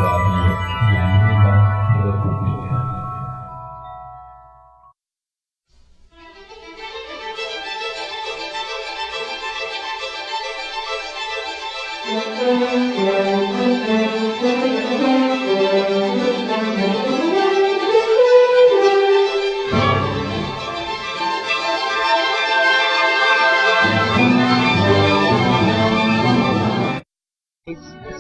Radio La Nueva República.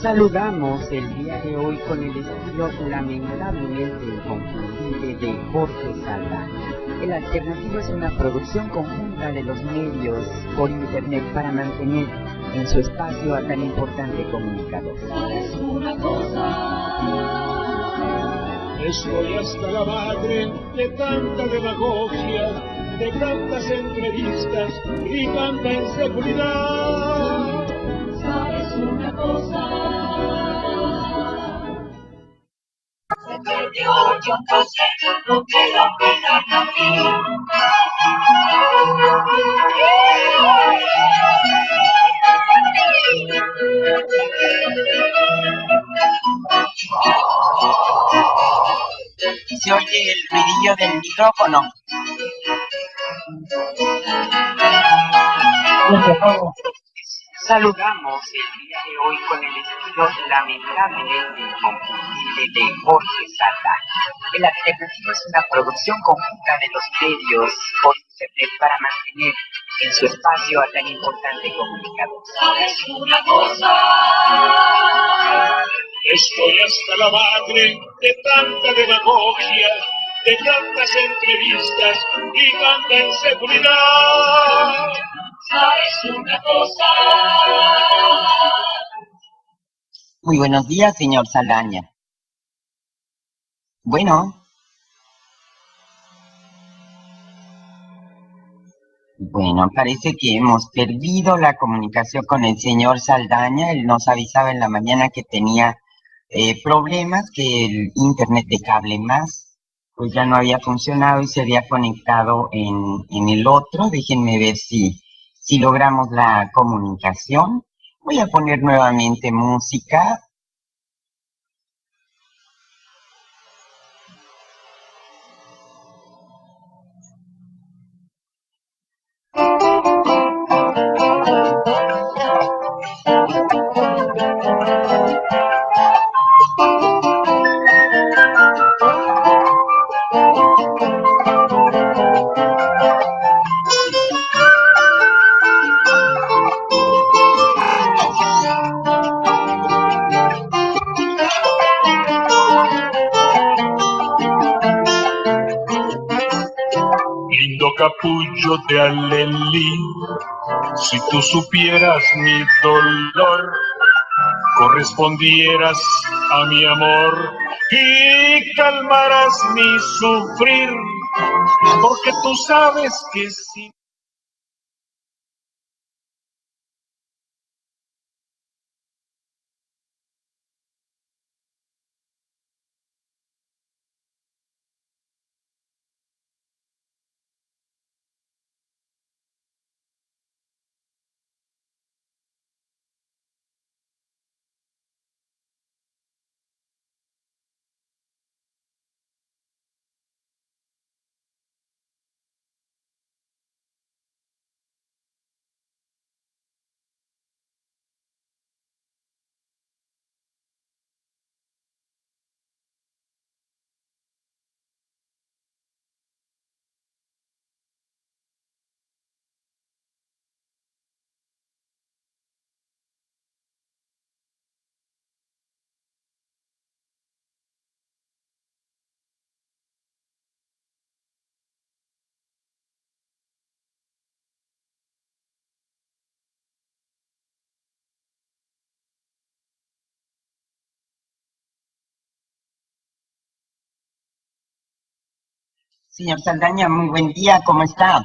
Saludamos el día de hoy con el estilo lamentablemente inconfundible de Jorge Saldaña. El Alternativo es una producción conjunta de los medios por internet para mantener en su espacio a tan importante comunicador. ¿Sabes una cosa? Estoy hasta la madre de tanta demagogia, de tantas entrevistas y tanta inseguridad. ¿Sabes una cosa? Se perdió, yo no sé lo que la pena también. Se oye el ruidillo del micrófono. Saludamos el día de hoy con el estilo lamentablemente inconfundible de Jorge Saldaña. El Alternativo es una producción conjunta de los medios por internet para mantener en su espacio a tan importante comunicador. ¿Sabes una cosa? Estoy hasta la madre de tanta demagogia, de tantas entrevistas y tanta inseguridad. ¿Sabes una cosa? Muy buenos días, señor Saldaña. Bueno, parece que hemos perdido la comunicación con el señor Saldaña. Él nos avisaba en la mañana que tenía problemas, que el internet de cable más, pues ya no había funcionado y se había conectado en el otro. Déjenme ver si logramos la comunicación. Voy a poner nuevamente música. Capullo de alelí, si tú supieras mi dolor, correspondieras a mi amor y calmarás mi sufrir, porque tú sabes que si Señor Saldaña, muy buen día, ¿cómo está?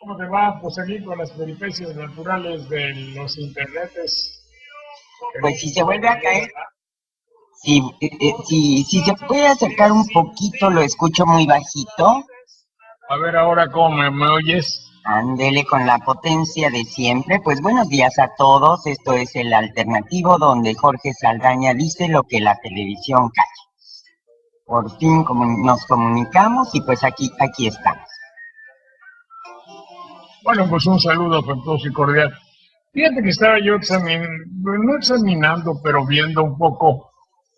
¿cómo te va? Pues aquí con las peripecias naturales de los internetes. Pues si se vuelve a caer, si se puede acercar un poquito, lo escucho muy bajito. A ver ahora cómo me oyes. Ándele con la potencia de siempre. Pues buenos días a todos. Esto es El Alternativo, donde Jorge Saldaña dice lo que la televisión calla. Por fin nos comunicamos y pues aquí estamos. Bueno, pues un saludo afectuoso y cordial. Fíjate que estaba yo no examinando, pero viendo un poco,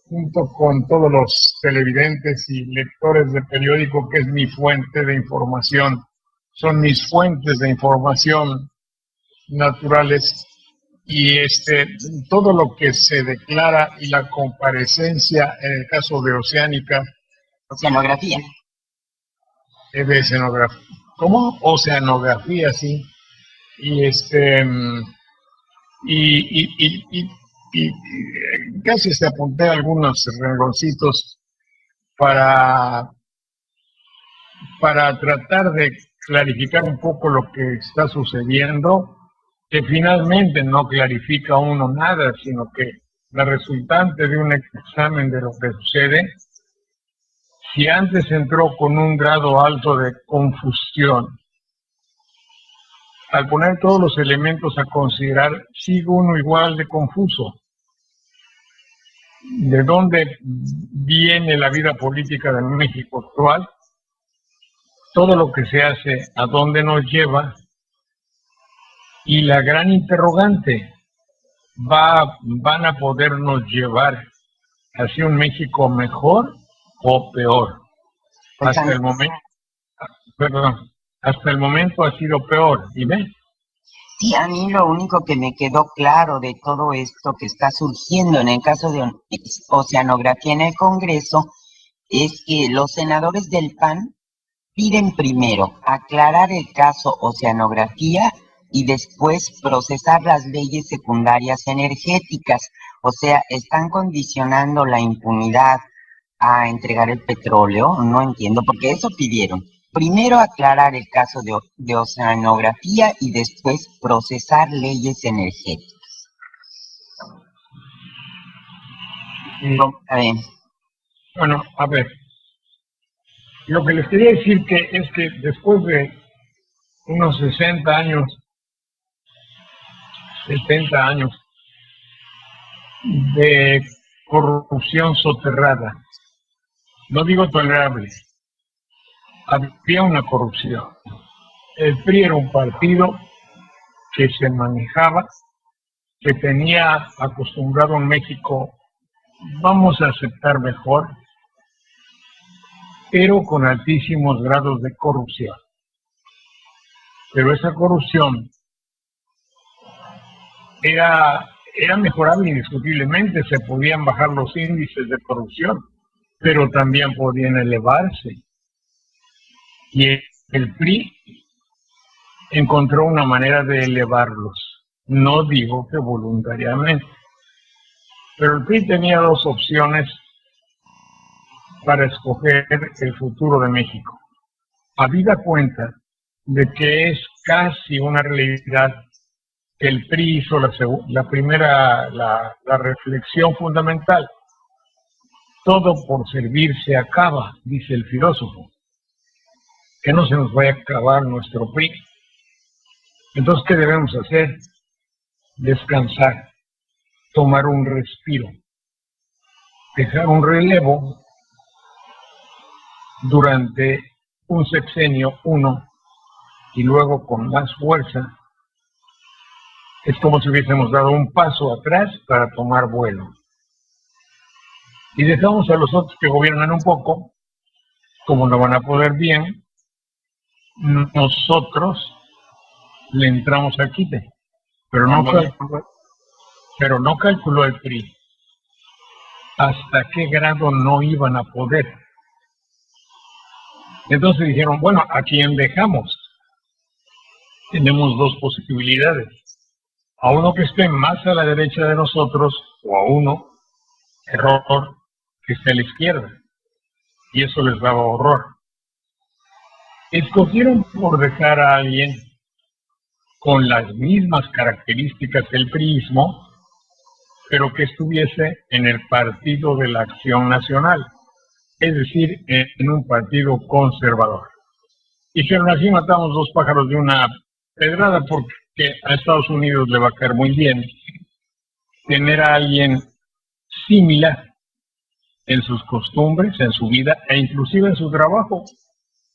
junto con todos los televidentes y lectores de periódico, que es mi fuente de información. Son mis fuentes de información naturales, y todo lo que se declara y la comparecencia en el caso de Oceanografía. De escenografía. ¿Cómo? Oceanografía, sí. Y casi apunté algunos rengloncitos para tratar de clarificar un poco lo que está sucediendo, que finalmente no clarifica uno nada, sino que la resultante de un examen de lo que sucede, si antes entró con un grado alto de confusión, al poner todos los elementos a considerar, sigue uno igual de confuso. ¿De dónde viene la vida política de México actual? Todo lo que se hace, ¿a dónde nos lleva? Y la gran interrogante, ¿van a podernos llevar hacia un México mejor o peor? Hasta el momento ha sido peor, ¿y ve? Sí, a mí lo único que me quedó claro de todo esto que está surgiendo en el caso de Oceanografía en el Congreso es que los senadores del PAN piden primero aclarar el caso Oceanografía y después procesar las leyes secundarias energéticas. O sea, están condicionando la impunidad a entregar el petróleo. No entiendo, porque eso pidieron. Primero aclarar el caso de Oceanografía y después procesar leyes energéticas. Bueno, a ver. Lo que les quería decir es que después de unos 60 años, 70 años de corrupción soterrada, no digo tolerable, había una corrupción. El PRI era un partido que se manejaba, que tenía acostumbrado a México, vamos a aceptar mejor, pero con altísimos grados de corrupción. Pero esa corrupción era mejorable indiscutiblemente, se podían bajar los índices de corrupción, pero también podían elevarse. Y el PRI encontró una manera de elevarlos. No digo que voluntariamente, pero el PRI tenía dos opciones para escoger el futuro de México. Habida cuenta de que es casi una realidad que el PRI hizo la reflexión fundamental. Todo por servir se acaba, dice el filósofo. Que no se nos vaya a acabar nuestro PRI. Entonces, ¿qué debemos hacer? Descansar, tomar un respiro, dejar un relevo durante un sexenio, y luego con más fuerza. Es como si hubiésemos dado un paso atrás para tomar vuelo. Y dejamos a los otros que gobiernan un poco, como no van a poder bien, nosotros le entramos al quite. Pero no calculó el PRI hasta qué grado no iban a poder. Entonces dijeron, bueno, ¿a quién dejamos? Tenemos dos posibilidades. A uno que esté más a la derecha de nosotros, o a uno, error, que esté a la izquierda. Y eso les daba horror. Escogieron por dejar a alguien con las mismas características del priismo, pero que estuviese en el Partido de la Acción Nacional, es decir, en un partido conservador. Dijeron, así matamos dos pájaros de una pedrada, porque a Estados Unidos le va a caer muy bien tener a alguien similar en sus costumbres, en su vida e inclusive en su trabajo.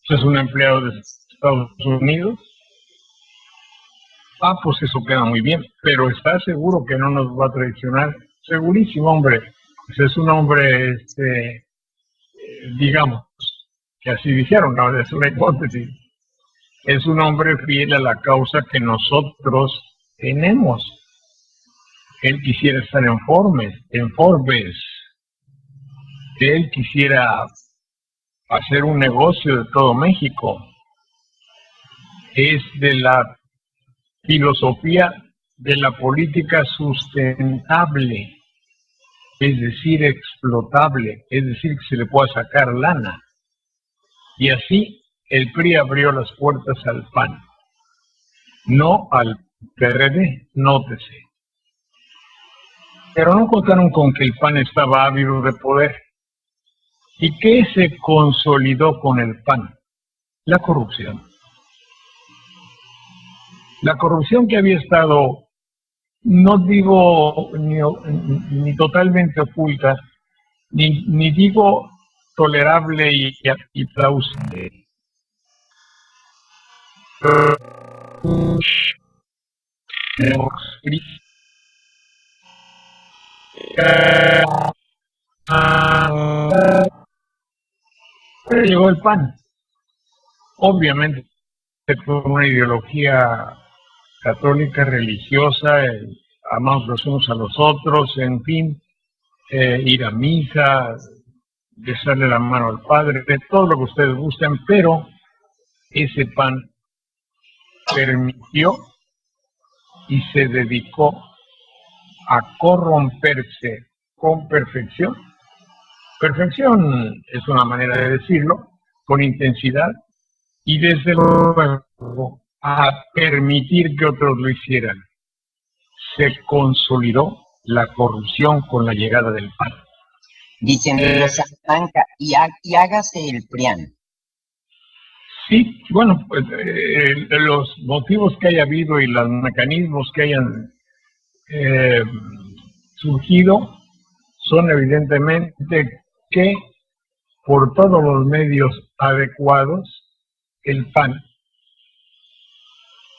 Es un empleado de Estados Unidos. Pues eso queda muy bien, pero está seguro que no nos va a traicionar. Segurísimo, hombre. Pues es un hombre, digamos, que así dijeron, ¿no? Es una hipótesis. Es un hombre fiel a la causa que nosotros tenemos. Él quisiera estar en Forbes. Él quisiera hacer un negocio de todo México. Es de la filosofía de la política sustentable, es decir, explotable, es decir, que se le pueda sacar lana. Y así el PRI abrió las puertas al PAN, no al PRD, nótese. Pero no contaron con que el PAN estaba ávido de poder. ¿Y qué se consolidó con el PAN? La corrupción. La corrupción que había estado, no digo ni totalmente oculta, ni digo tolerable y plausible. Pero llegó el PAN, obviamente con una ideología católica, religiosa, amamos los unos a los otros, en fin, ir a misa, besarle la mano al Padre, de todo lo que ustedes gusten, pero ese PAN permitió y se dedicó a corromperse con perfección. Perfección es una manera de decirlo, con intensidad, y desde luego a permitir que otros lo hicieran. Se consolidó la corrupción con la llegada del PAN. Dicen Salamanca, y hágase el PRIAN. Sí, bueno, pues los motivos que haya habido y los mecanismos que hayan surgido son evidentemente que por todos los medios adecuados el PAN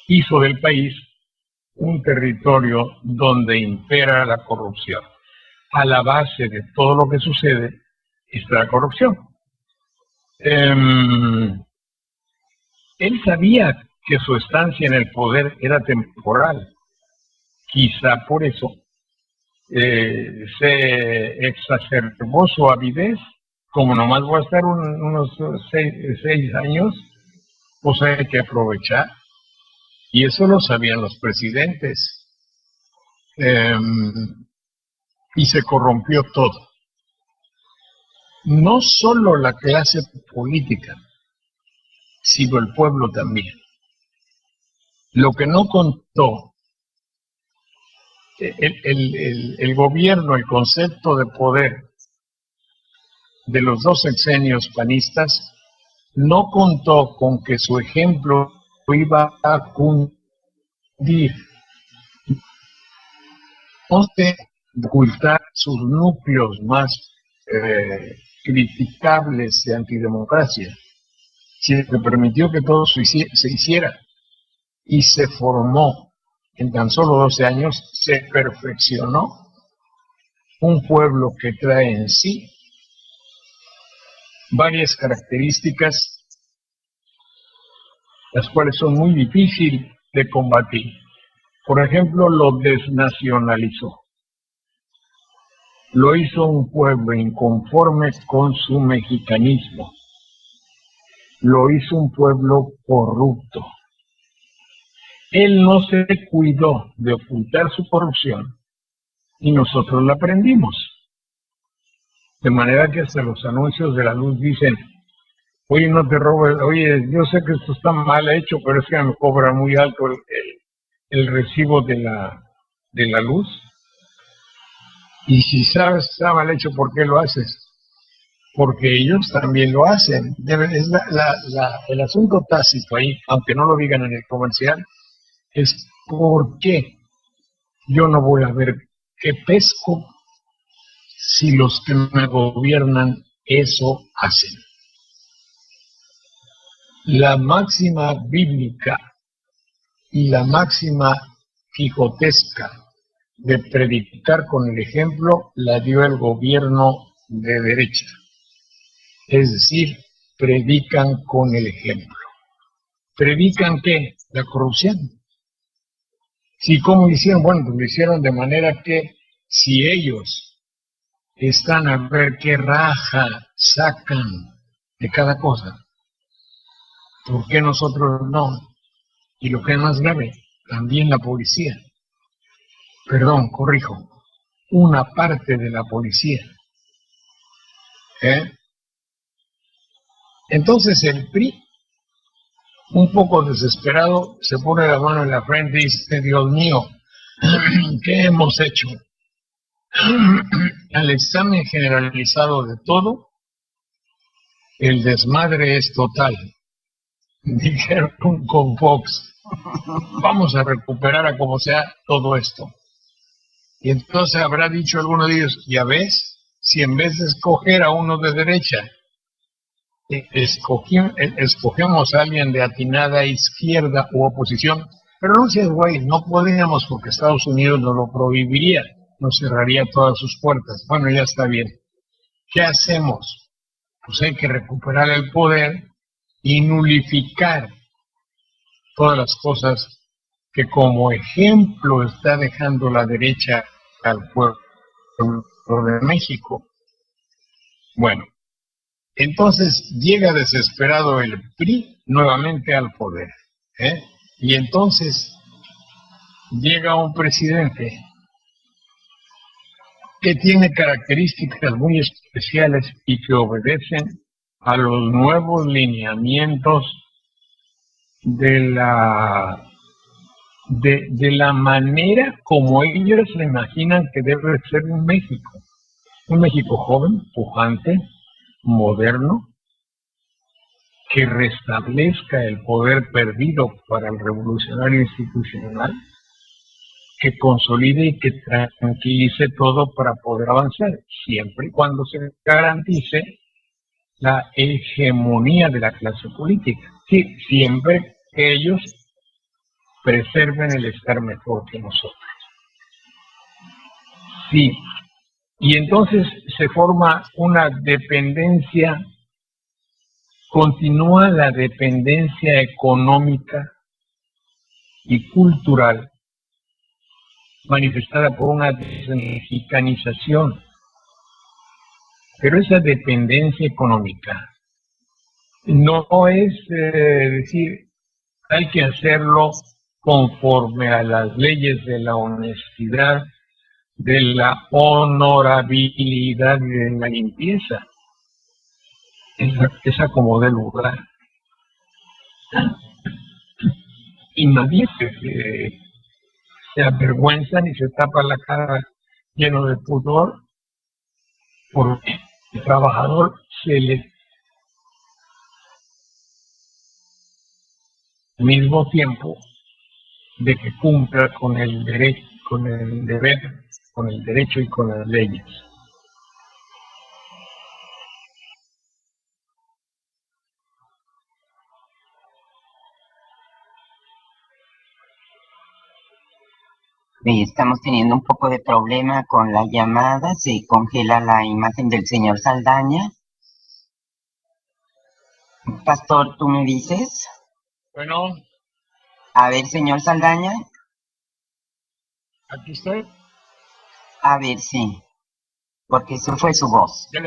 hizo del país un territorio donde impera la corrupción. A la base de todo lo que sucede está la corrupción. Él sabía que su estancia en el poder era temporal. Quizá por eso se exacerbó su avidez. Como nomás voy a estar unos 6 años, pues hay que aprovechar. Y eso lo sabían los presidentes. Y se corrompió todo. No solo la clase política, sino el pueblo también. Lo que no contó el gobierno, el concepto de poder de los dos sexenios panistas, no contó con que su ejemplo iba a cundir. No se ocultar sus núcleos más criticables de antidemocracia, sino que permitió que todo se hiciera y se formó en tan solo 12 años, se perfeccionó un pueblo que trae en sí varias características, las cuales son muy difíciles de combatir. Por ejemplo, lo desnacionalizó. Lo hizo un pueblo inconforme con su mexicanismo. Lo hizo un pueblo corrupto. Él no se cuidó de ocultar su corrupción y nosotros la aprendimos. De manera que hasta los anuncios de la luz dicen, oye, no te robes, oye, yo sé que esto está mal hecho, pero es que me cobra muy alto el recibo de la luz. Y si sabes que está mal hecho, ¿por qué lo haces? porque ellos también lo hacen. Es el asunto tácito ahí, aunque no lo digan en el comercial, es por qué yo no voy a ver qué pesco si los que me gobiernan eso hacen. La máxima bíblica y la máxima quijotesca de predicar con el ejemplo la dio el gobierno de derecha. Es decir, predican con el ejemplo. ¿Predican qué? La corrupción. Sí, ¿cómo lo hicieron? Bueno, pues lo hicieron de manera que si ellos están a ver qué raja sacan de cada cosa, ¿por qué nosotros no? Y lo que es más grave, también la policía. Perdón, corrijo, una parte de la policía. Entonces el PRI, un poco desesperado, se pone la mano en la frente y dice, Dios mío, ¿qué hemos hecho? Al examen generalizado de todo, el desmadre es total. Dijeron con Fox, vamos a recuperar a como sea todo esto. Y entonces habrá dicho alguno de ellos, ya ves, si en vez de escoger a uno de derecha, escogemos a alguien de atinada izquierda u oposición, pero no seas güey, no podíamos porque Estados Unidos nos lo prohibiría, nos cerraría todas sus puertas. Bueno, ya está bien. ¿Qué hacemos? Pues hay que recuperar el poder y nulificar todas las cosas que como ejemplo está dejando la derecha al pueblo de México. Bueno, entonces llega desesperado el PRI nuevamente al poder, y entonces llega un presidente que tiene características muy especiales y que obedecen a los nuevos lineamientos de la manera como ellos se imaginan que debe ser un México. Un México joven, pujante, moderno, que restablezca el poder perdido para el revolucionario institucional, que consolide y que tranquilice todo para poder avanzar, siempre y cuando se garantice la hegemonía de la clase política. Sí, siempre que ellos preserven el estar mejor que nosotros. Sí, y entonces se forma una dependencia, continúa la dependencia económica y cultural manifestada por una desmexicanización. Pero esa dependencia económica no es decir, hay que hacerlo conforme a las leyes de la honestidad, de la honorabilidad y de la limpieza. Esa como de lugar. Y nadie se avergüenzan y se tapa la cara lleno de pudor porque el trabajador se le al mismo tiempo de que cumpla con el derecho, con el deber, con el derecho y con las leyes. Estamos teniendo un poco de problema con la llamada, se congela la imagen del señor Saldaña. Pastor, ¿tú me dices? Bueno. A ver, señor Saldaña. Aquí estoy. A ver, sí, porque eso fue su voz. ¿Ya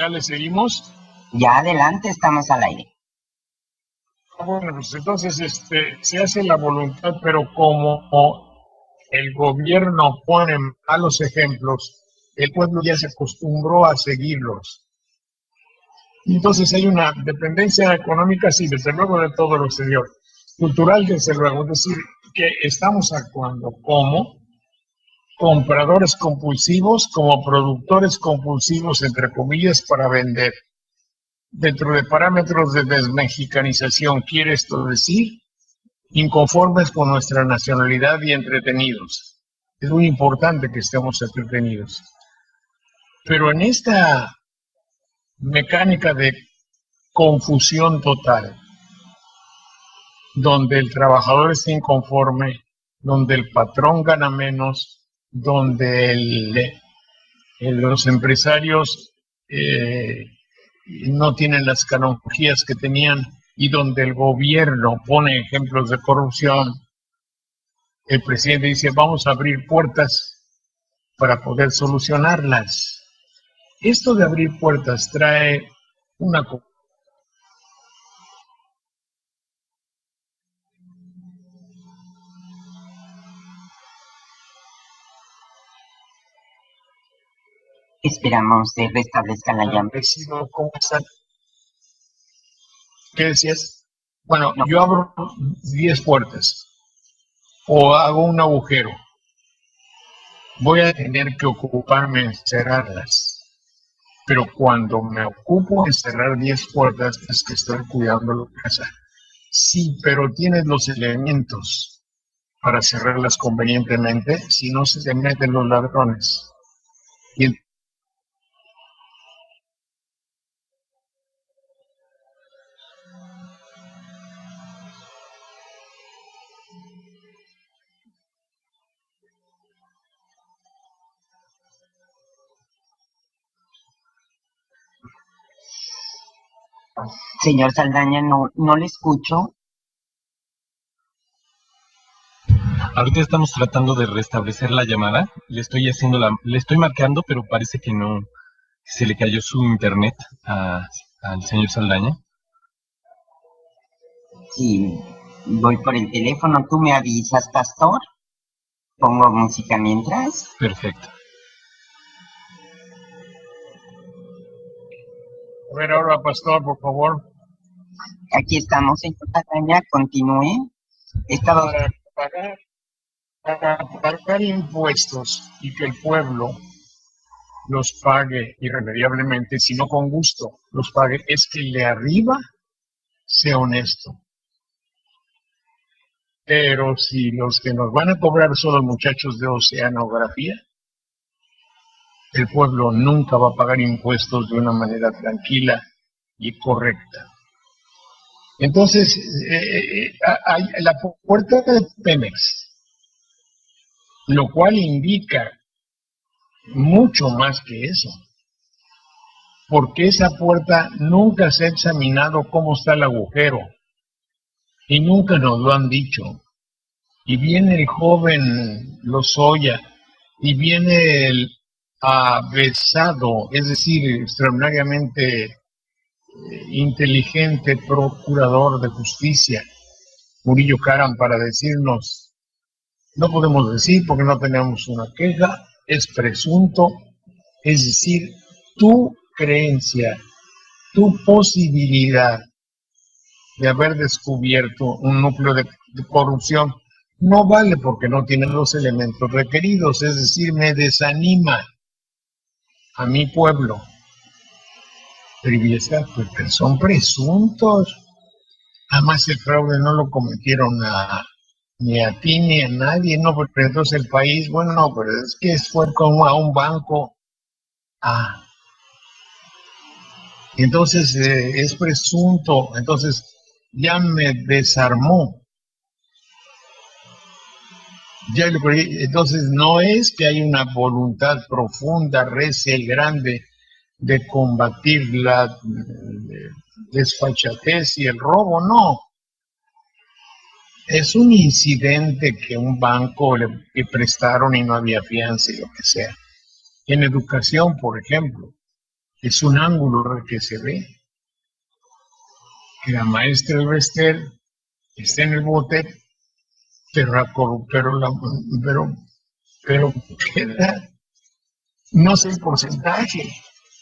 le seguimos? Ya adelante, estamos al aire. Bueno, pues entonces se hace la voluntad, pero como el gobierno pone malos ejemplos, el pueblo ya se acostumbró a seguirlos. Entonces hay una dependencia económica, sí, desde luego de todo lo exterior. Cultural, desde luego, es decir, que estamos actuando como compradores compulsivos como productores compulsivos, entre comillas, para vender. Dentro de parámetros de desmexicanización, quiere esto decir inconformes con nuestra nacionalidad y entretenidos. Es muy importante que estemos entretenidos. Pero en esta mecánica de confusión total, donde el trabajador está inconforme, donde el patrón gana menos, donde los empresarios no tienen las canonjías que tenían y donde el gobierno pone ejemplos de corrupción, el presidente dice, vamos a abrir puertas para poder solucionarlas. Esto de abrir puertas trae una... Esperamos se restablezca la llamada. ¿Cómo están? ¿Qué decías? Bueno, No. yo abro 10 puertas o hago un agujero. Voy a tener que ocuparme en cerrarlas. Pero cuando me ocupo en cerrar 10 puertas, es que estoy cuidando la casa. Sí, pero tienes los elementos para cerrarlas convenientemente, si no se te meten los ladrones. Y Señor Saldaña, no le escucho. Ahorita estamos tratando de restablecer la llamada. Le estoy marcando, pero parece que no. Se le cayó su internet al señor Saldaña. Sí, voy por el teléfono. ¿Tú me avisas, pastor? Pongo música mientras. Perfecto. a ver ahora, pastor, por favor. Aquí estamos, señor Saldaña. Continúe. Estaba Para pagar impuestos y que el pueblo los pague irremediablemente, sino con gusto los pague, es que el de arriba sea honesto. Pero si los que nos van a cobrar son los muchachos de oceanografía, el pueblo nunca va a pagar impuestos de una manera tranquila y correcta. Entonces, hay la puerta de Pemex, lo cual indica mucho más que eso, porque esa puerta nunca se ha examinado cómo está el agujero y nunca nos lo han dicho. Y viene el joven Lozoya y viene el avesado, es decir, extraordinariamente inteligente procurador de justicia, Murillo Karam, para decirnos, no podemos decir porque no tenemos una queja, es presunto, es decir, tu creencia, tu posibilidad de haber descubierto un núcleo de corrupción no vale porque no tiene los elementos requeridos, es decir, me desanima a mi pueblo. Triviesa, porque son presuntos. Además el fraude no lo cometieron ni a ti ni a nadie, no, porque entonces el país, bueno, no, pero es que fue como a un banco. Entonces es presunto, entonces ya me desarmó. Entonces no es que hay una voluntad profunda, recia y grande de combatir la desfachatez y el robo, no. Es un incidente que un banco le prestaron y no había fianza y lo que sea. En educación, por ejemplo, es un ángulo que se ve. Que la maestra Elvester está en el bote, pero queda, no sé el porcentaje.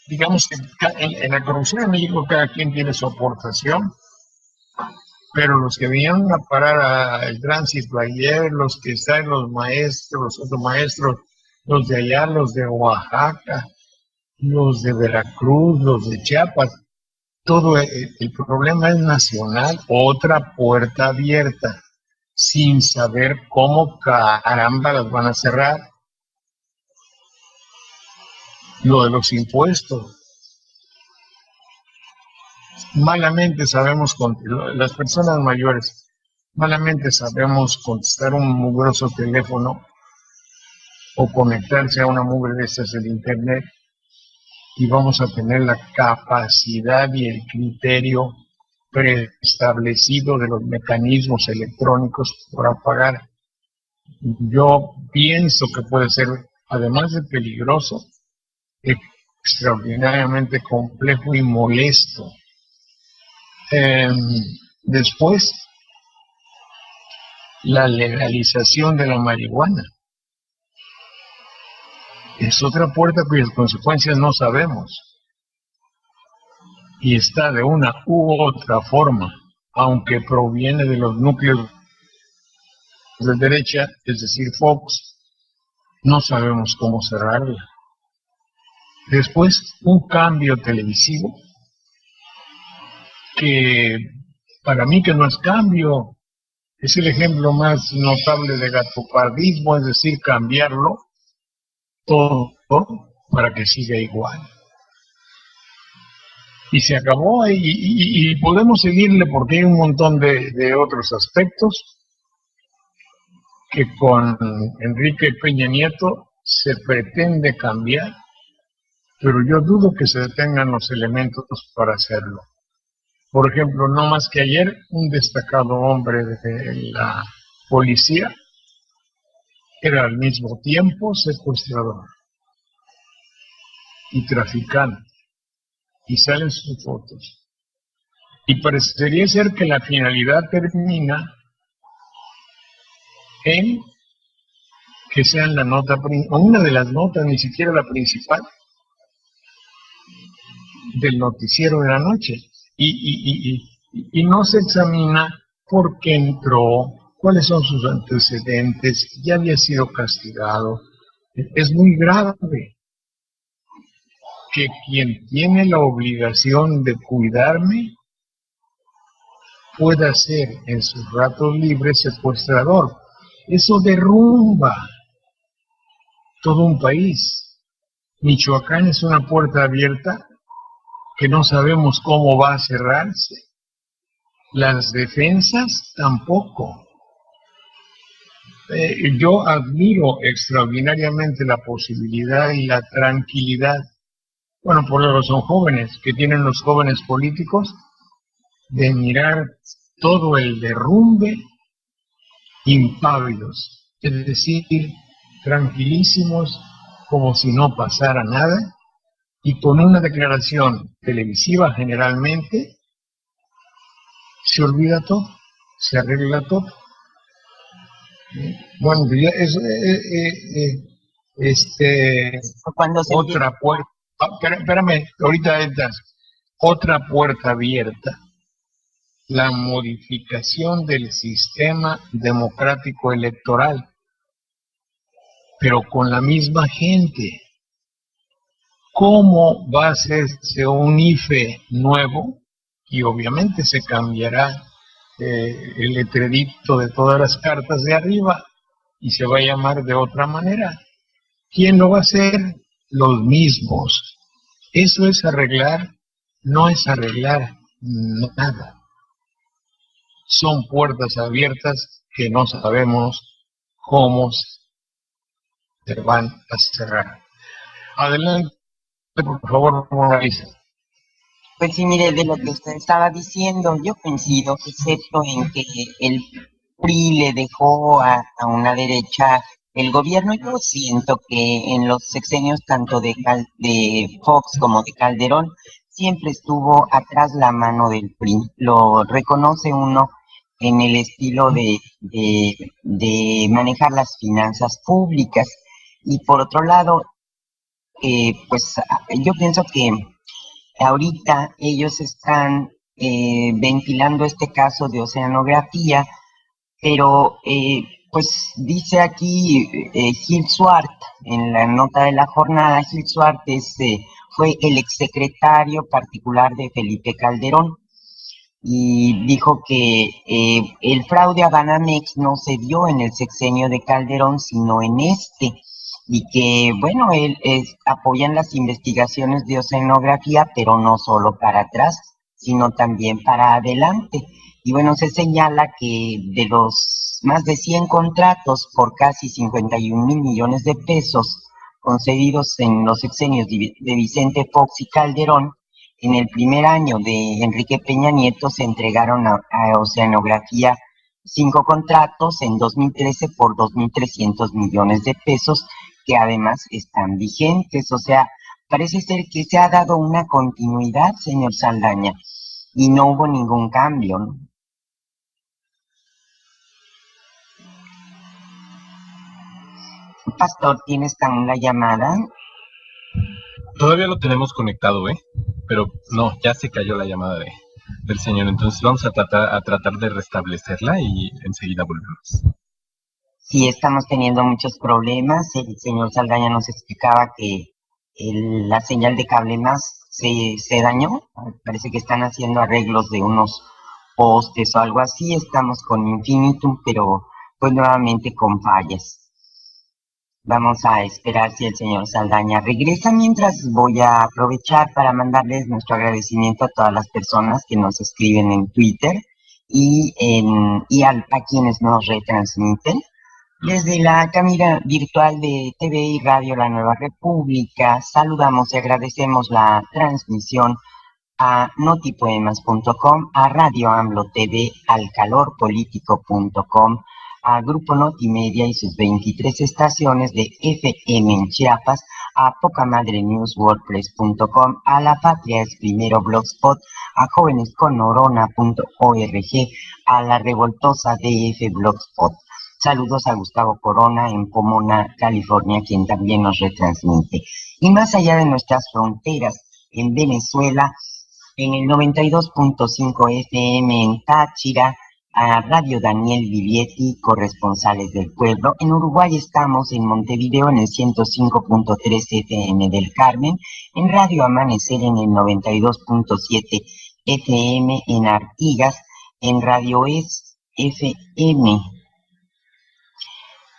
Digamos que en la corrupción en México cada quien tiene su aportación, pero los que vinieron a parar el tránsito ayer, los que están los maestros, los otros maestros, los de allá, los de Oaxaca, los de Veracruz, los de Chiapas. Todo el problema es nacional, otra puerta abierta, sin saber cómo caramba las van a cerrar. Lo de los impuestos. Malamente sabemos, las personas mayores, malamente sabemos contestar un mugroso teléfono o conectarse a una mugre de estas del internet, y vamos a tener la capacidad y el criterio preestablecido de los mecanismos electrónicos para pagar. Yo pienso que puede ser, además de peligroso, extraordinariamente complejo y molesto. Después, la legalización de la marihuana es otra puerta cuyas consecuencias no sabemos, y está de una u otra forma, aunque proviene de los núcleos de derecha, es decir, Fox, no sabemos cómo cerrarla. Después, un cambio televisivo que para mí que no es cambio, es el ejemplo más notable de gatopardismo, es decir, cambiarlo todo para que siga igual. Y se acabó, y podemos seguirle porque hay un montón de otros aspectos que con Enrique Peña Nieto se pretende cambiar, pero yo dudo que se tengan los elementos para hacerlo. Por ejemplo, no más que ayer, un destacado hombre de la policía era al mismo tiempo secuestrador y traficante, y salen sus fotos. Y parecería ser que la finalidad termina en que sean la nota, o una de las notas, ni siquiera la principal, del noticiero de la noche. Y no se examina por qué entró, cuáles son sus antecedentes, ya había sido castigado. Es muy grave que quien tiene la obligación de cuidarme pueda ser en sus ratos libres secuestrador. Eso derrumba todo un país. Michoacán es una puerta abierta que no sabemos cómo va a cerrarse. Las defensas tampoco. Yo admiro extraordinariamente la posibilidad y la tranquilidad, bueno, por eso son jóvenes, que tienen los jóvenes políticos, de mirar todo el derrumbe impávidos, es decir, tranquilísimos, como si no pasara nada, y con una declaración televisiva generalmente se olvida todo, se arregla todo. Bueno, ya es otra puerta. Espérame, ahorita entras. Otra puerta abierta. La modificación del sistema democrático electoral, pero con la misma gente. ¿Cómo va a hacerse un IFE nuevo? Y obviamente se cambiará el letrerito de todas las cartas de arriba y se va a llamar de otra manera. ¿Quién lo va a hacer? Los mismos. Eso es arreglar, no es arreglar nada. Son puertas abiertas que no sabemos cómo se van a cerrar. Adelante, por favor, Moraliza. Pues sí, mire, de lo que usted estaba diciendo, yo coincido, excepto en que el PRI le dejó a una derecha el gobierno. Yo siento que en los sexenios tanto de Fox como de Calderón siempre estuvo atrás la mano del PRI. Lo reconoce uno en el estilo de manejar las finanzas públicas. Y por otro lado, pues yo pienso que ahorita ellos están ventilando este caso de oceanografía, pero Pues dice aquí Gil Suart, en la nota de la jornada, Gil Suart fue el exsecretario particular de Felipe Calderón y dijo que el fraude a Banamex no se dio en el sexenio de Calderón, sino en este, y que, bueno, él apoya las investigaciones de oceanografía, pero no solo para atrás, sino también para adelante. Y bueno, se señala que de los más de 100 contratos por casi 51,000 millones de pesos concedidos en los sexenios de Vicente Fox y Calderón, en el primer año de Enrique Peña Nieto se entregaron a Oceanografía 5 contratos en 2013 por 2,300 millones de pesos, que además están vigentes. O sea, parece ser que se ha dado una continuidad, señor Saldaña, y no hubo ningún cambio, ¿no? Pastor, ¿tienes también la llamada? Todavía lo tenemos conectado, pero no, ya se cayó la llamada del señor. Entonces vamos a tratar de restablecerla y enseguida volvemos. Sí, estamos teniendo muchos problemas. El señor Saldaña nos explicaba que la señal de cable más se dañó. Parece que están haciendo arreglos de unos postes o algo así. Estamos con Infinitum, pero pues nuevamente con fallas. Vamos a esperar si el señor Saldaña regresa. Mientras voy a aprovechar para mandarles nuestro agradecimiento a todas las personas que nos escriben en Twitter y a quienes nos retransmiten. Desde la cabina virtual de TV y Radio La Nueva República, saludamos y agradecemos la transmisión a notipoemas.com, a Radio AMLO TV, al calorpolitico.com, a Grupo Notimedia y sus 23 estaciones de FM en Chiapas, a pocamadrenewswordpress.com, a La Patria es Primero Blogspot, a jovenesconnorona.org, a La Revoltosa DF Blogspot. Saludos a Gustavo Corona en Pomona, California, quien también nos retransmite. Y más allá de nuestras fronteras, en Venezuela, en el 92.5 FM en Táchira, a Radio Daniel Vivietti, corresponsales del pueblo. En Uruguay estamos en Montevideo en el 105.3 FM del Carmen, en Radio Amanecer en el 92.7 FM en Artigas, en Radio Es FM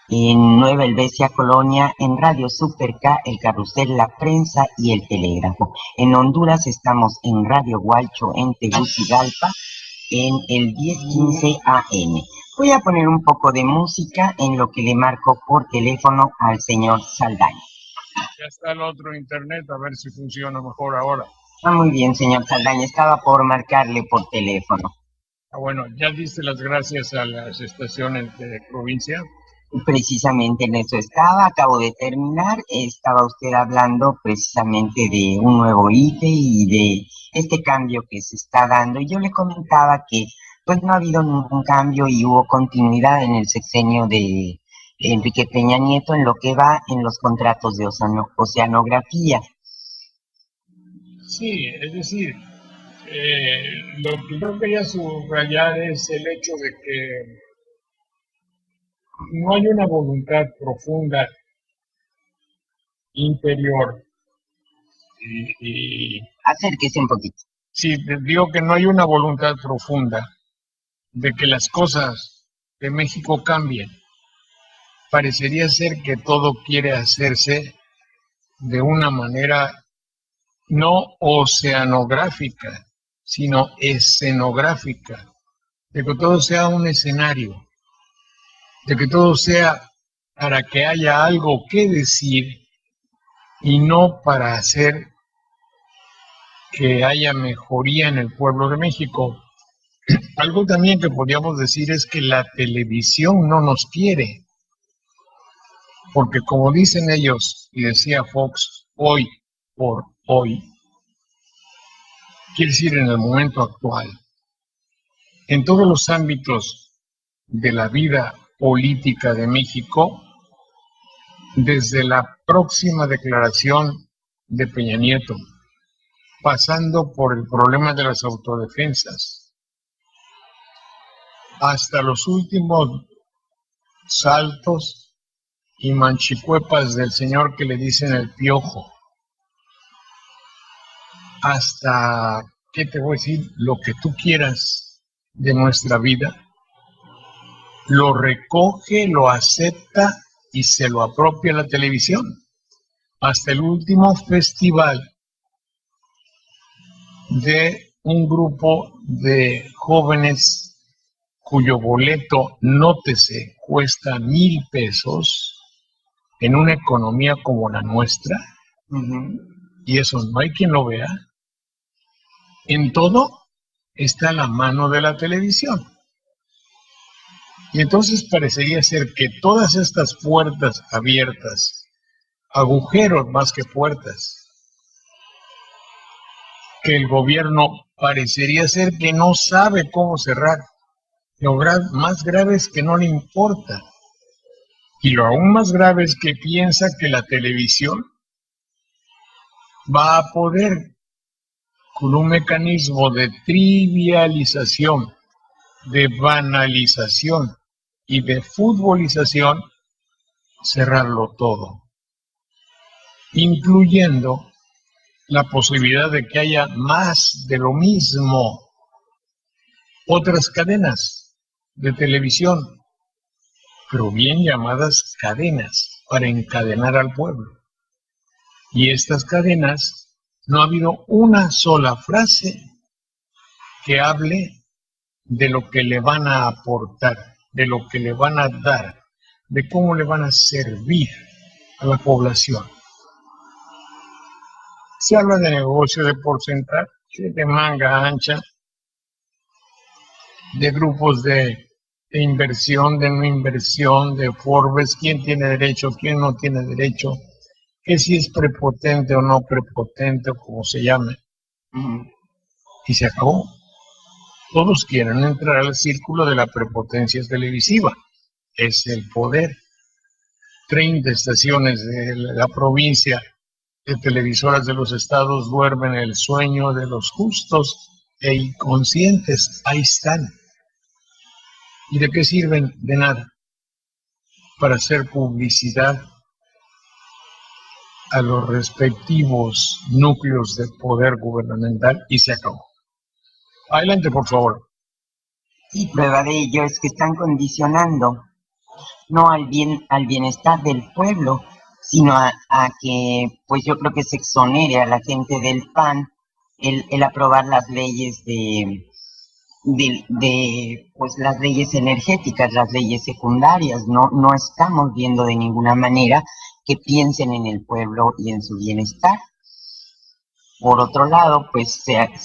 en Nueva Helvecia, Colonia, en Radio Super K, El Carrusel, La Prensa y El Telégrafo. En Honduras estamos en Radio Gualcho, en Tegucigalpa, en el 1015 AM. Voy a poner un poco de música en lo que le marco por teléfono al señor Saldaña. Ya está el otro internet, a ver si funciona mejor ahora. Muy bien, señor Saldaña, estaba por marcarle por teléfono. Bueno, ¿ya diste las gracias a las estaciones de provincia? Precisamente en eso acabo de terminar. Estaba usted hablando precisamente de un nuevo IFE y de este cambio que se está dando. Y yo le comentaba que pues no ha habido ningún cambio y hubo continuidad en el sexenio de Enrique Peña Nieto en lo que va en los contratos de oceanografía. Sí, es decir, lo que yo quería subrayar es el hecho de que no hay una voluntad profunda interior y acérquese un poquito. Sí, digo que no hay una voluntad profunda de que las cosas de México cambien. Parecería ser que todo quiere hacerse de una manera no oceanográfica, sino escenográfica, de que todo sea un escenario, de que todo sea para que haya algo que decir y no para hacer que haya mejoría en el pueblo de México. Algo también que podríamos decir es que la televisión no nos quiere, porque como dicen ellos, y decía Fox, hoy por hoy, quiere decir en el momento actual, en todos los ámbitos de la vida política de México, desde la próxima declaración de Peña Nieto, pasando por el problema de las autodefensas, hasta los últimos saltos y manchicuepas del señor que le dicen el Piojo. Hasta, ¿qué te voy a decir? Lo que tú quieras de nuestra vida, lo recoge, lo acepta y se lo apropia la televisión. Hasta el último festival de un grupo de jóvenes cuyo boleto, nótese, cuesta 1,000 pesos en una economía como la nuestra, y eso no hay quien lo vea. En todo está la mano de la televisión. Y entonces parecería ser que todas estas puertas abiertas, agujeros más que puertas, que el gobierno parecería ser que no sabe cómo cerrar. Lo más grave es que no le importa. Y lo aún más grave es que piensa que la televisión va a poder, con un mecanismo de trivialización, de banalización y de futbolización, cerrarlo todo, incluyendo la posibilidad de que haya más de lo mismo, otras cadenas de televisión, pero bien llamadas cadenas, para encadenar al pueblo. Y estas cadenas, no ha habido una sola frase que hable de lo que le van a aportar, de lo que le van a dar, de cómo le van a servir a la población. Se habla de negocio, de porcentaje, de manga ancha, de grupos de inversión, de no inversión, de Forbes, quién tiene derecho, quién no tiene derecho, que si es prepotente o no prepotente, o como se llame. Y se acabó. Todos quieren entrar al círculo de la prepotencia televisiva. Es el poder. 30 estaciones de la provincia de televisoras de los estados duermen el sueño de los justos e inconscientes. Ahí están. ¿Y de qué sirven? De nada. Para hacer publicidad a los respectivos núcleos de poder gubernamental y se acabó. Adelante, por favor. Y prueba de ello es que están condicionando no al bienestar del pueblo, sino a que, pues yo creo que se exonere a la gente del PAN el aprobar las leyes pues las leyes energéticas, las leyes secundarias. No estamos viendo de ninguna manera que piensen en el pueblo y en su bienestar. Por otro lado, pues en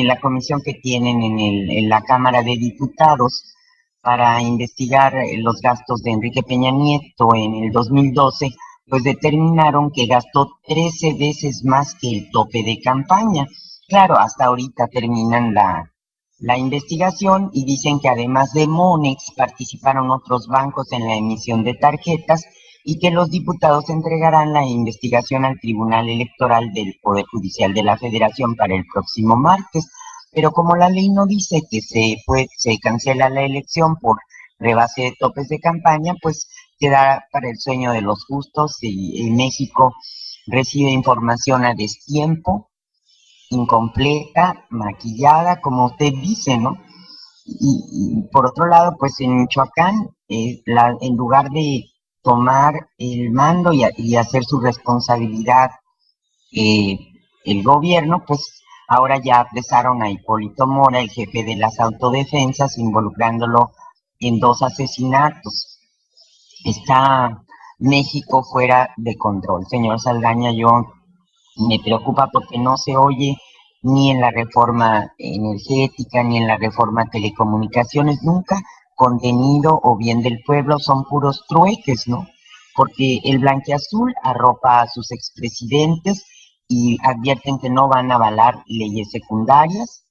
la comisión que tienen en la Cámara de Diputados para investigar los gastos de Enrique Peña Nieto en el 2012, pues determinaron que gastó 13 veces más que el tope de campaña. Claro, hasta ahorita terminan la investigación y dicen que además de Monex participaron otros bancos en la emisión de tarjetas y que los diputados entregarán la investigación al Tribunal Electoral del Poder Judicial de la Federación para el próximo martes. Pero como la ley no dice que se cancela la elección por rebase de topes de campaña, pues queda para el sueño de los justos y México recibe información a destiempo, incompleta, maquillada, como usted dice, ¿no? Y por otro lado, pues en Michoacán, en lugar de tomar el mando y hacer su responsabilidad el gobierno, pues ahora ya apresaron a Hipólito Mora, el jefe de las autodefensas, involucrándolo en 2 asesinatos. Está México fuera de control. Señor Saldaña, yo me preocupa porque no se oye ni en la reforma energética, ni en la reforma telecomunicaciones, nunca contenido o bien del pueblo, son puros trueques, ¿no? Porque el blanquiazul arropa a sus expresidentes y advierten que no van a avalar leyes secundarias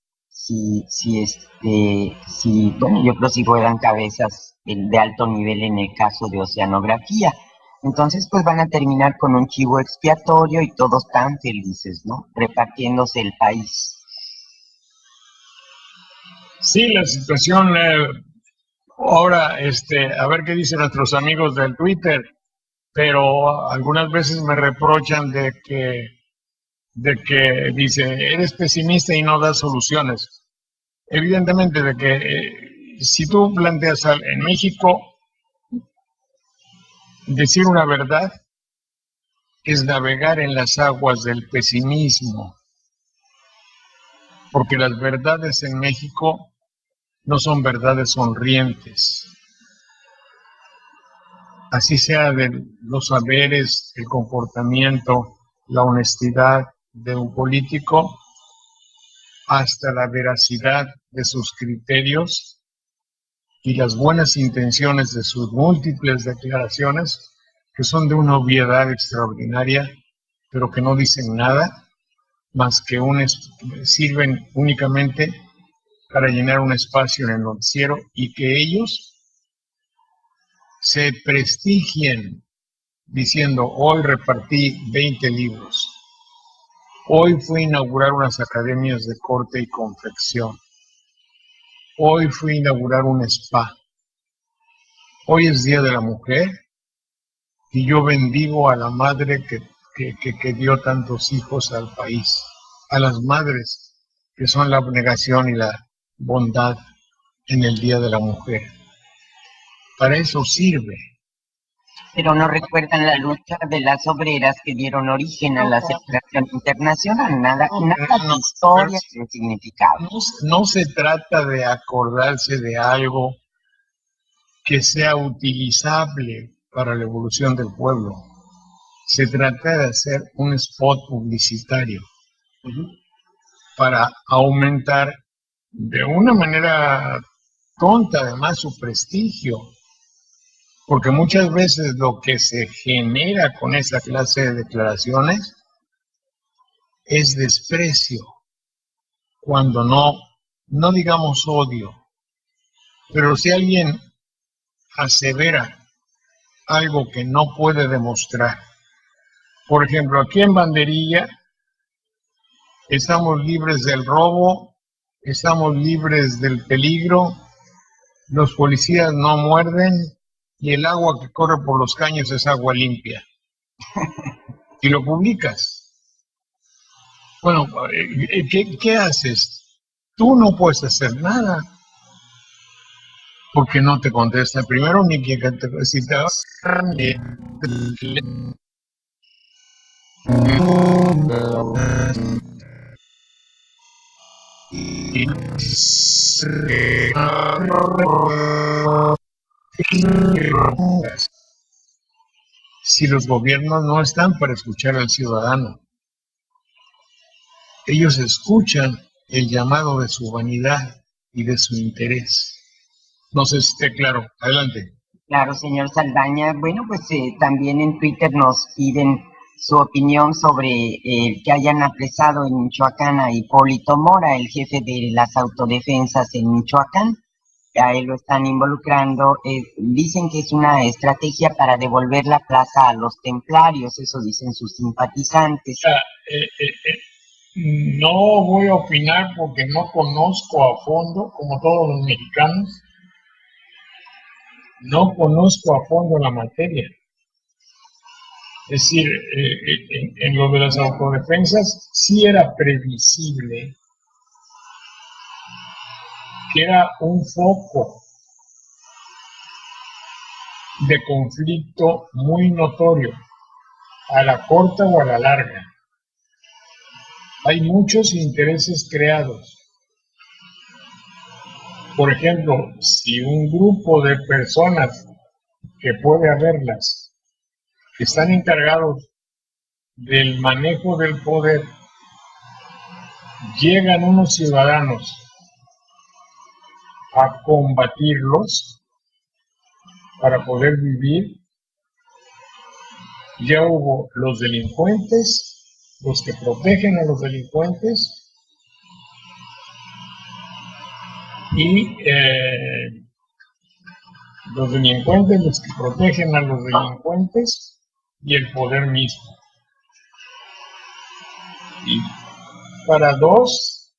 bueno, yo creo si juegan cabezas de alto nivel en el caso de oceanografía. Entonces, pues van a terminar con un chivo expiatorio y todos tan felices, ¿no? Repartiéndose el país. Sí, la situación Ahora, a ver qué dicen nuestros amigos del Twitter, pero algunas veces me reprochan de que dice, eres pesimista y no das soluciones. Evidentemente, de que si tú planteas en México, decir una verdad es navegar en las aguas del pesimismo, porque las verdades en México no son verdades sonrientes. Así sea de los saberes, el comportamiento, la honestidad de un político, hasta la veracidad de sus criterios y las buenas intenciones de sus múltiples declaraciones, que son de una obviedad extraordinaria, pero que no dicen nada, más que sirven únicamente para llenar un espacio en el noticiero y que ellos se prestigien diciendo, hoy repartí 20 libros, hoy fui a inaugurar unas academias de corte y confección, hoy fui a inaugurar un spa, hoy es Día de la Mujer y yo bendigo a la madre que dio tantos hijos al país, a las madres que son la abnegación y la bondad en el Día de la Mujer. Para eso sirve. Pero no recuerdan la lucha de las obreras que dieron origen a la separación internacional, nada de historia sin significado. No se trata de acordarse de algo que sea utilizable para la evolución del pueblo. Se trata de hacer un spot publicitario para aumentar de una manera tonta además su prestigio, porque muchas veces lo que se genera con esa clase de declaraciones es desprecio, cuando no digamos odio, pero si alguien asevera algo que no puede demostrar, por ejemplo, aquí en Banderilla estamos libres del robo, estamos libres del peligro, los policías no muerden y el agua que corre por los caños es agua limpia. Y lo publicas. Bueno, ¿qué haces? Tú no puedes hacer nada porque no te contesta primero ni quien te recita. Si los gobiernos no están para escuchar al ciudadano, ellos escuchan el llamado de su vanidad y de su interés. No sé si esté claro. Adelante. Claro, señor Saldaña. Bueno, pues también en Twitter nos piden su opinión sobre que hayan apresado en Michoacán a Hipólito Mora, el jefe de las autodefensas en Michoacán. A él lo están involucrando. Dicen que es una estrategia para devolver la plaza a los templarios, eso dicen sus simpatizantes. No voy a opinar porque no conozco a fondo, como todos los mexicanos, no conozco a fondo la materia. Es decir, en lo de las autodefensas sí era previsible que era un foco de conflicto muy notorio, a la corta o a la larga. Hay muchos intereses creados. Por ejemplo, si un grupo de personas, que puede haberlas, que están encargados del manejo del poder, llegan unos ciudadanos a combatirlos para poder vivir, ya hubo los delincuentes, los que protegen a los delincuentes, y los delincuentes, los que protegen a los delincuentes, y el poder mismo. Y para dos,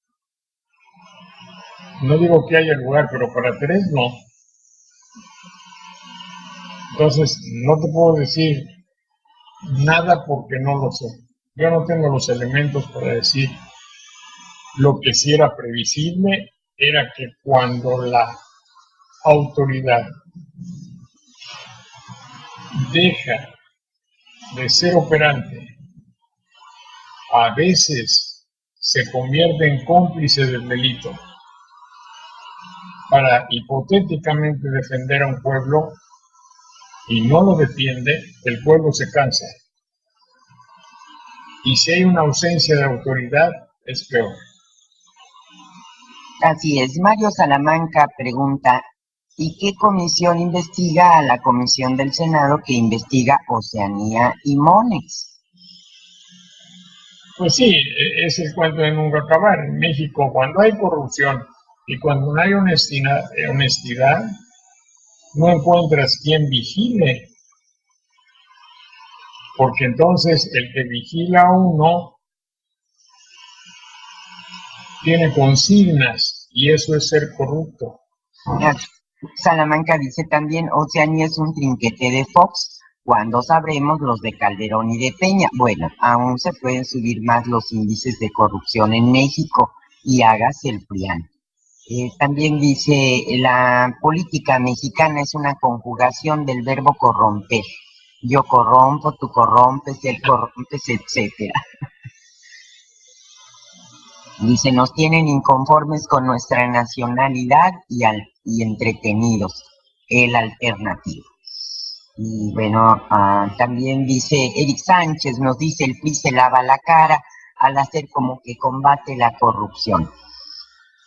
no digo que haya lugar, pero para tres no. Entonces, no te puedo decir nada porque no lo sé. Yo no tengo los elementos para decir. Lo que sí era previsible era que cuando la autoridad deja de ser operante, a veces se convierte en cómplice del delito para hipotéticamente defender a un pueblo y no lo defiende, el pueblo se cansa. Y si hay una ausencia de autoridad, es peor. Así es. Mario Salamanca pregunta, ¿y qué comisión investiga a la comisión del Senado que investiga Oceanía y Monex? Pues sí, es el cuento de nunca acabar. En México, cuando hay corrupción y cuando no hay honestidad, no encuentras quien vigile. Porque entonces el que vigila a uno tiene consignas y eso es ser corrupto. Salamanca dice también, Oceanía es un trinquete de Fox, ¿cuándo sabremos los de Calderón y de Peña? Bueno, aún se pueden subir más los índices de corrupción en México y hágase el PRIAN. También dice, la política mexicana es una conjugación del verbo corromper. Yo corrompo, tú corrompes, él corrompes, etcétera. Dice, nos tienen inconformes con nuestra nacionalidad y entretenidos, el alternativo. Y bueno, también dice, Eric Sánchez nos dice, el PRI se lava la cara al hacer como que combate la corrupción.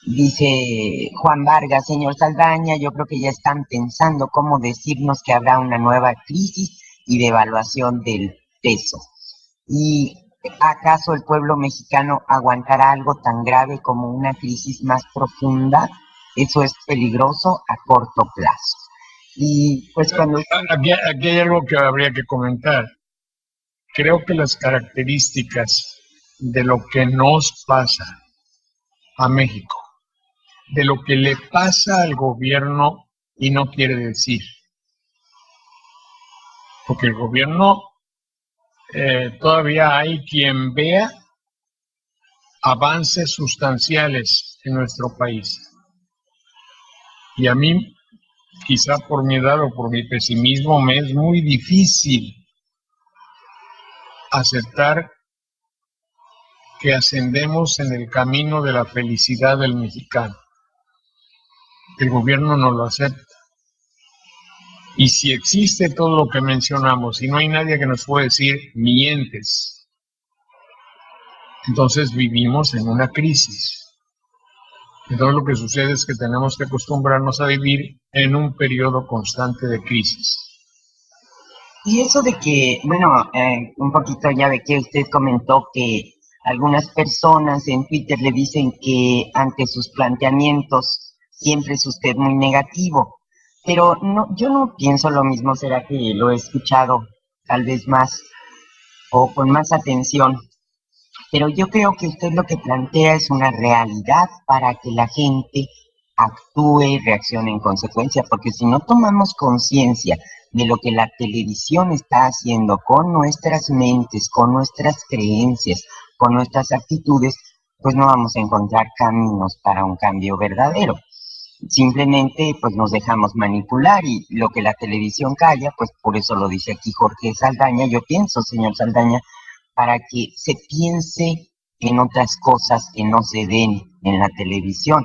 Dice Juan Vargas, señor Saldaña, yo creo que ya están pensando cómo decirnos que habrá una nueva crisis y devaluación del peso. ¿Y acaso el pueblo mexicano aguantará algo tan grave como una crisis más profunda? Eso es peligroso a corto plazo. Y pues cuando... Aquí hay algo que habría que comentar. Creo que las características de lo que nos pasa a México, de lo que le pasa al gobierno y no quiere decir, porque el gobierno todavía hay quien vea avances sustanciales en nuestro país. Y a mí, quizá por mi edad o por mi pesimismo, me es muy difícil aceptar que ascendemos en el camino de la felicidad del mexicano. El gobierno no lo acepta. Y si existe todo lo que mencionamos y no hay nadie que nos pueda decir mientes, entonces vivimos en una crisis. Entonces lo que sucede es que tenemos que acostumbrarnos a vivir en un periodo constante de crisis. Y eso de que, bueno, un poquito ya ve que usted comentó que algunas personas en Twitter le dicen que ante sus planteamientos siempre es usted muy negativo, pero no, yo no pienso lo mismo, será que lo he escuchado tal vez más o con más atención, pero yo creo que usted lo que plantea es una realidad para que la gente actúe y reaccione en consecuencia, porque si no tomamos conciencia de lo que la televisión está haciendo con nuestras mentes, con nuestras creencias, con nuestras actitudes, pues no vamos a encontrar caminos para un cambio verdadero. Simplemente pues nos dejamos manipular y lo que la televisión calla, pues por eso lo dice aquí Jorge Saldaña, yo pienso, señor Saldaña, para que se piense en otras cosas que no se ven en la televisión.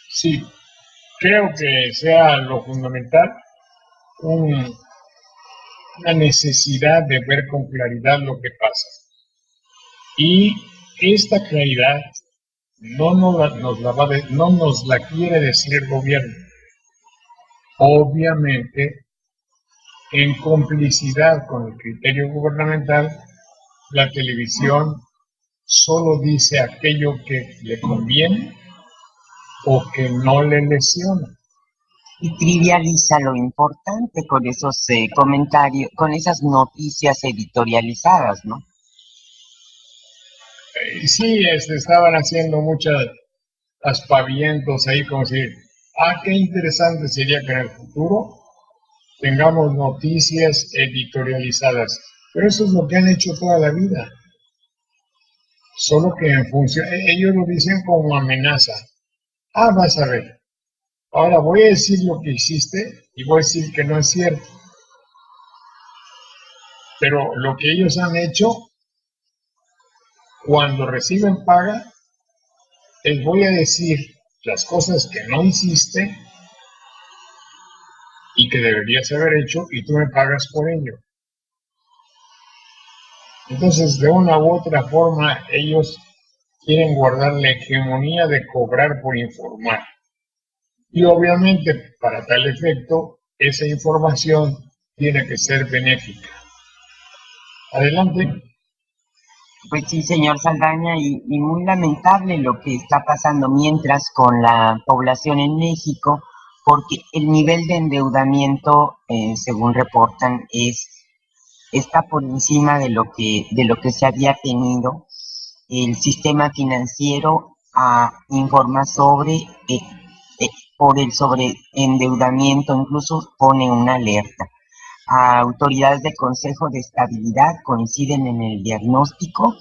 Sí, creo que sea lo fundamental una necesidad de ver con claridad lo que pasa. Y esta claridad no nos la quiere decir el gobierno. Obviamente, en complicidad con el criterio gubernamental, la televisión solo dice aquello que le conviene o que no le lesiona. Y trivializa lo importante con esos comentarios, con esas noticias editorializadas, ¿no? Sí, estaban haciendo muchos aspavientos ahí, como si, qué interesante sería que en el futuro tengamos noticias editorializadas. Pero eso es lo que han hecho toda la vida. Solo que en función, ellos lo dicen como amenaza. Ah, vas a ver. Ahora voy a decir lo que hiciste y voy a decir que no es cierto. Pero lo que ellos han hecho, cuando reciben paga, les voy a decir las cosas que no hiciste y que deberías haber hecho y tú me pagas por ello. Entonces, de una u otra forma, ellos quieren guardar la hegemonía de cobrar por informar. Y obviamente, para tal efecto, esa información tiene que ser benéfica. Adelante. Pues sí, señor Saldaña, y muy lamentable lo que está pasando mientras con la población en México, porque el nivel de endeudamiento, según reportan, está por encima de lo que se había tenido. El sistema financiero informa por el sobreendeudamiento, incluso pone una alerta. Autoridades del Consejo de Estabilidad coinciden en el diagnóstico.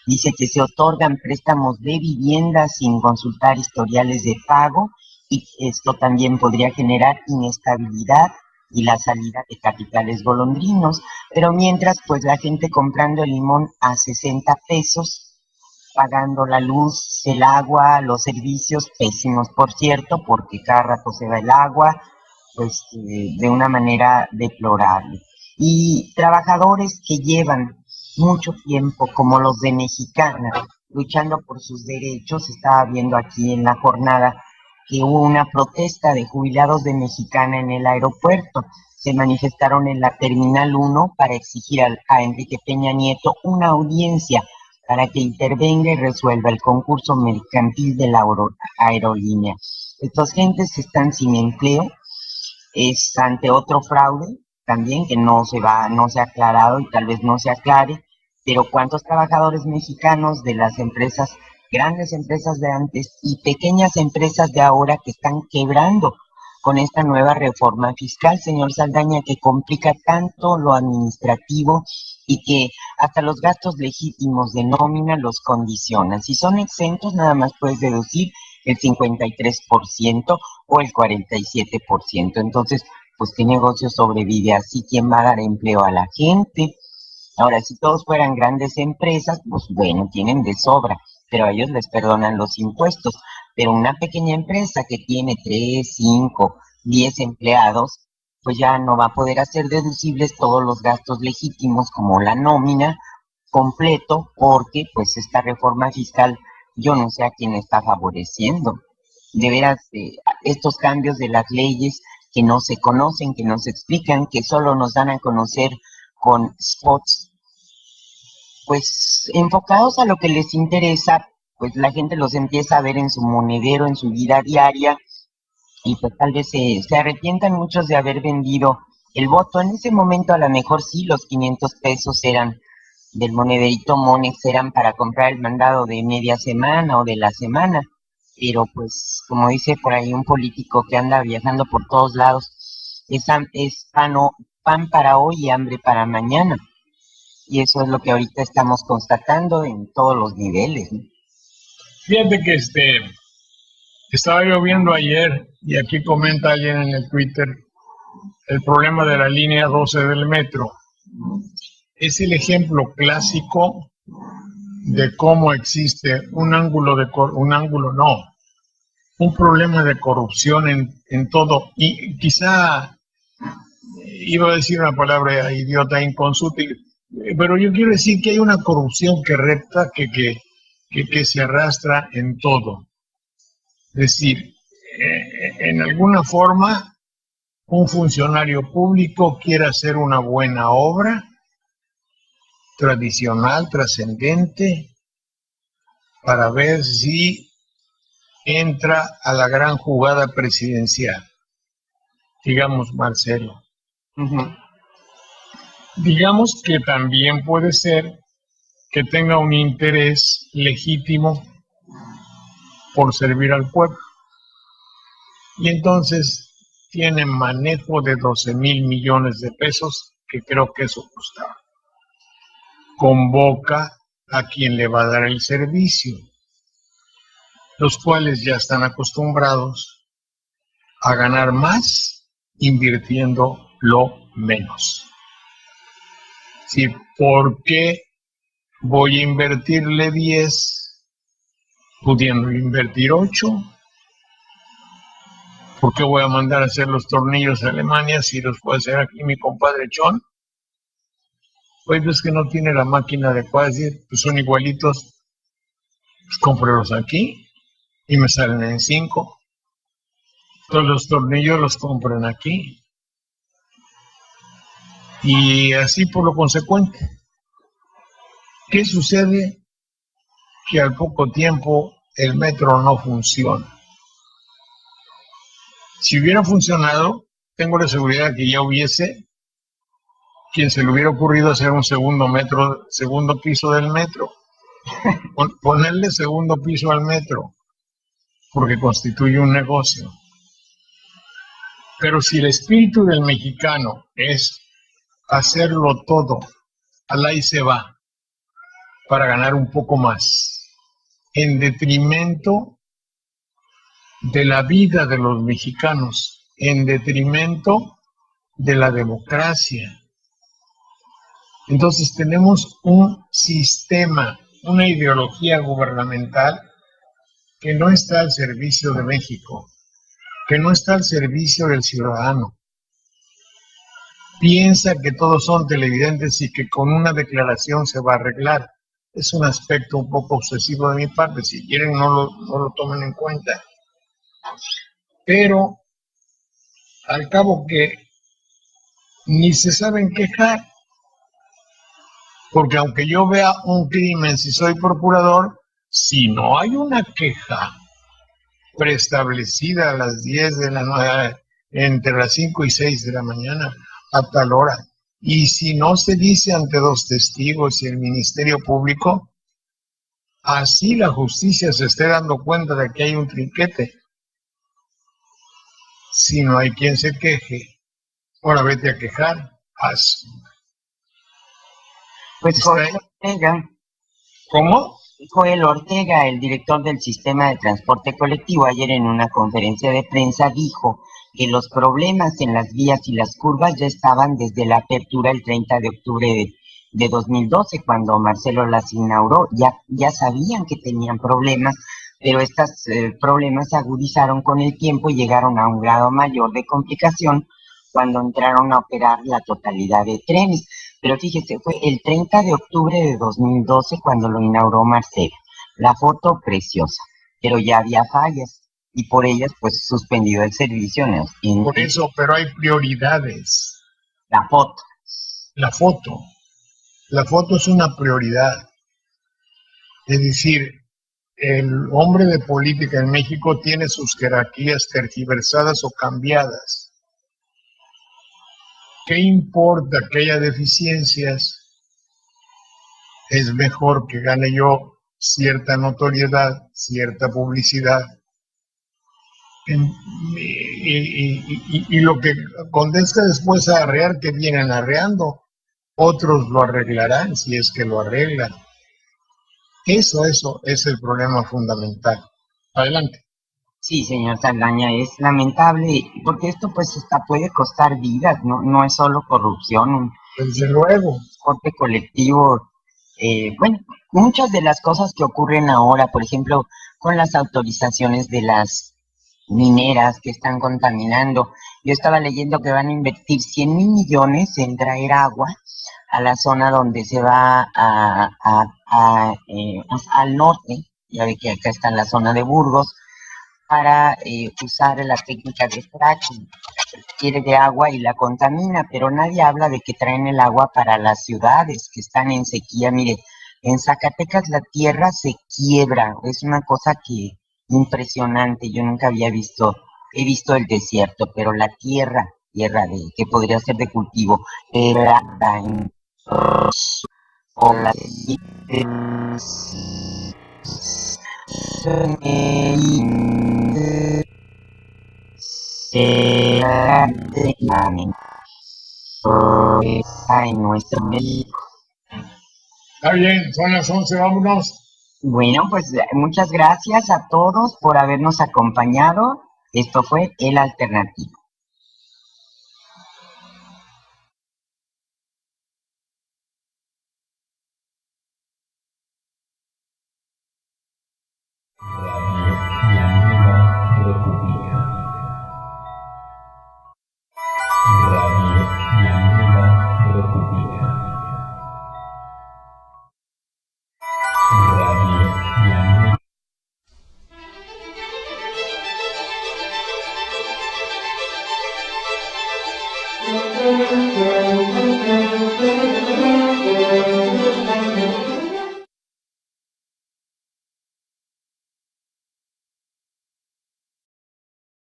Dice que se otorgan préstamos de vivienda sin consultar historiales de pago y esto también podría generar inestabilidad y la salida de capitales golondrinos. Pero mientras, pues la gente comprando el limón a 60 pesos, pagando la luz, el agua, los servicios pésimos, por cierto, porque cada rato se va el agua, pues de una manera deplorable. Y trabajadores que llevan mucho tiempo, como los de Mexicana, luchando por sus derechos. Estaba viendo aquí en la jornada que hubo una protesta de jubilados de Mexicana en el aeropuerto. Se manifestaron en la Terminal 1 para exigir a Enrique Peña Nieto una audiencia para que intervenga y resuelva el concurso mercantil de la aerolínea. Estas gentes están sin empleo. Es ante otro fraude también que no se ha aclarado y tal vez no se aclare, pero cuántos trabajadores mexicanos de las empresas, grandes empresas de antes y pequeñas empresas de ahora que están quebrando con esta nueva reforma fiscal, señor Saldaña, que complica tanto lo administrativo y que hasta los gastos legítimos de nómina los condiciona. Si son exentos, nada más puedes deducir el 53% o el 47%. Entonces, pues, ¿qué negocio sobrevive así? ¿Quién va a dar empleo a la gente? Ahora, si todos fueran grandes empresas, pues bueno, tienen de sobra, pero a ellos les perdonan los impuestos. Pero una pequeña empresa que tiene 3, 5, 10 empleados, pues ya no va a poder hacer deducibles todos los gastos legítimos como la nómina completo, porque pues esta reforma fiscal, yo no sé a quién está favoreciendo. De veras, estos cambios de las leyes que no se conocen, que no se explican, que solo nos dan a conocer con spots, pues enfocados a lo que les interesa, pues la gente los empieza a ver en su monedero, en su vida diaria, y pues tal vez se arrepientan muchos de haber vendido el voto. En ese momento a lo mejor sí, los 500 pesos eran del monederito Monex, eran para comprar el mandado de media semana o de la semana, pero pues como dice por ahí un político que anda viajando por todos lados, es pan para hoy y hambre para mañana, y eso es lo que ahorita estamos constatando en todos los niveles, ¿no? Fíjate que estaba yo viendo ayer, y aquí comenta alguien en el Twitter, el problema de la línea 12 del metro. Es el ejemplo clásico de cómo existe un problema de corrupción en todo. Y quizá iba a decir una palabra idiota, inconsútil, pero yo quiero decir que hay una corrupción que repta, que se arrastra en todo. Es decir, en alguna forma, un funcionario público quiere hacer una buena obra, tradicional, trascendente, para ver si entra a la gran jugada presidencial. Digamos, Marcelo. Digamos que también puede ser que tenga un interés legítimo por servir al pueblo. Y entonces tiene manejo de 12,000 millones de pesos, que creo que eso costaba. Convoca a quien le va a dar el servicio, los cuales ya están acostumbrados a ganar más invirtiendo lo menos. Sí, ¿por qué voy a invertirle 10 pudiendo invertir 8? ¿Por qué voy a mandar a hacer los tornillos a Alemania si los puede hacer aquí mi compadre Chon? Pues es que no tiene la máquina adecuada, decir, pues son igualitos, pues cómprelos aquí y me salen en 5. Todos los tornillos los compran aquí. Y así por lo consecuente. ¿Qué sucede? Que al poco tiempo el metro no funciona. Si hubiera funcionado, tengo la seguridad que ya hubiese quien se le hubiera ocurrido hacer un segundo piso del metro. Ponerle segundo piso al metro, porque constituye un negocio. Pero si el espíritu del mexicano es hacerlo todo, al ahí se va, para ganar un poco más, en detrimento de la vida de los mexicanos, en detrimento de la democracia. Entonces tenemos un sistema, una ideología gubernamental que no está al servicio de México, que no está al servicio del ciudadano. Piensa que todos son televidentes y que con una declaración se va a arreglar. Es un aspecto un poco obsesivo de mi parte, si quieren no lo tomen en cuenta. Pero al cabo que ni se saben quejar, porque aunque yo vea un crimen, si soy procurador, si no hay una queja preestablecida a las 10 de la noche, entre las 5 y 6 de la mañana, a tal hora, y si no se dice ante 2 testigos y el Ministerio Público, así la justicia se esté dando cuenta de que hay un trinquete. Si no hay quien se queje, ahora vete a quejar, haz. Pues Joel Ortega. ¿Cómo? Joel Ortega, el director del sistema de transporte colectivo, ayer en una conferencia de prensa dijo que los problemas en las vías y las curvas ya estaban desde la apertura el 30 de octubre de 2012, cuando Marcelo las inauguró. Ya sabían que tenían problemas, pero estos problemas se agudizaron con el tiempo y llegaron a un grado mayor de complicación cuando entraron a operar la totalidad de trenes. Pero fíjese, fue el 30 de octubre de 2012 cuando lo inauguró Marcelo. La foto preciosa, pero ya había fallas y por ellas pues suspendido el servicio. Por eso, pero hay prioridades. La foto. La foto es una prioridad. Es decir, el hombre de política en México tiene sus jerarquías tergiversadas o cambiadas. ¿Qué importa que haya deficiencias? Es mejor que gane yo cierta notoriedad, cierta publicidad. Y lo que conduzca después a arrear, que vienen arreando, otros lo arreglarán si es que lo arreglan. Eso es el problema fundamental. Adelante. Sí, señor Saldaña, es lamentable, porque esto pues hasta puede costar vidas, no es solo corrupción, Desde luego. transporte colectivo. Bueno, muchas de las cosas que ocurren ahora, por ejemplo, con las autorizaciones de las mineras que están contaminando. Yo estaba leyendo que van a invertir 100,000 millones en traer agua a la zona donde se va al norte, ya ve que acá está la zona de Burgos, para usar la técnica de fracking, quiere de agua y la contamina, pero nadie habla de que traen el agua para las ciudades que están en sequía. Mire, en Zacatecas la tierra se quiebra, es una cosa que impresionante. Yo nunca había visto, he visto el desierto, pero la tierra que podría ser de cultivo, helada en o la en nuestro México. Está bien, son las 11, vámonos. Bueno, pues muchas gracias a todos por habernos acompañado. Esto fue El Alternativo. La Nueva República. Radio La Nueva República. Radio La